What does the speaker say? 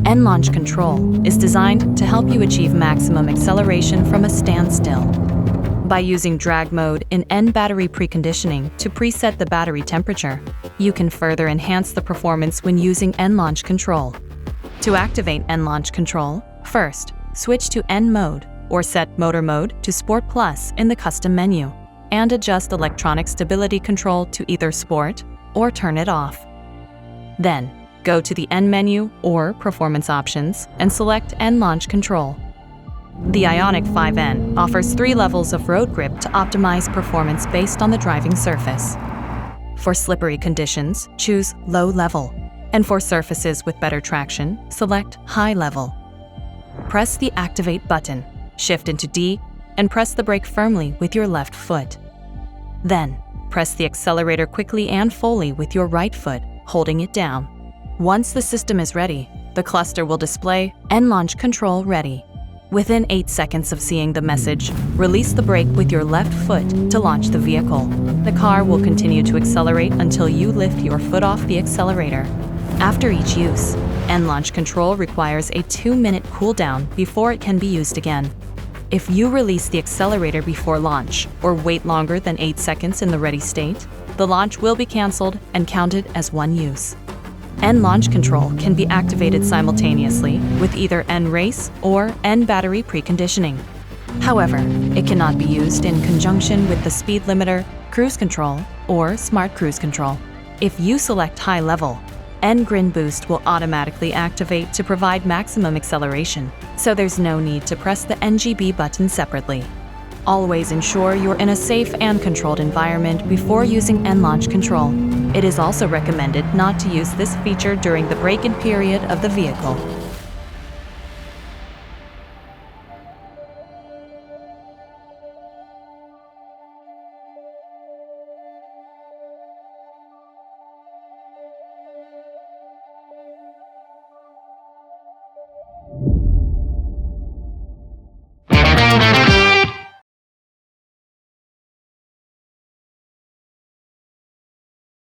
N-launch control is designed to help you achieve maximum acceleration from a standstill. By using drag mode in N battery preconditioning to preset the battery temperature, you can further enhance the performance when using N-launch control. To activate N-launch control, first, switch to N mode or set motor mode to Sport Plus in the custom menu, and adjust electronic stability control to either Sport or turn it off. Then, go to the N menu or Performance options and select N-launch control. The IONIQ 5N offers 3 levels of road grip to optimize performance based on the driving surface. For slippery conditions, choose Low Level, and for surfaces with better traction, select High Level. Press the Activate button, shift into D, and press the brake firmly with your left foot. Then, press the accelerator quickly and fully with your right foot, holding it down. Once the system is ready, the cluster will display N-launch control ready. Within 8 seconds of seeing the message, release the brake with your left foot to launch the vehicle. The car will continue to accelerate until you lift your foot off the accelerator. After each use, N-launch control requires a 2-minute cooldown before it can be used again. If you release the accelerator before launch or wait longer than 8 seconds in the ready state, the launch will be canceled and counted as one use. N-launch control can be activated simultaneously with either N-race or N-battery preconditioning. However, it cannot be used in conjunction with the speed limiter, cruise control, or smart cruise control. If you select high level, N-Grin Boost will automatically activate to provide maximum acceleration, so there's no need to press the NGB button separately. Always ensure you're in a safe and controlled environment before using N-launch control. It is also recommended not to use this feature during the break-in period of the vehicle.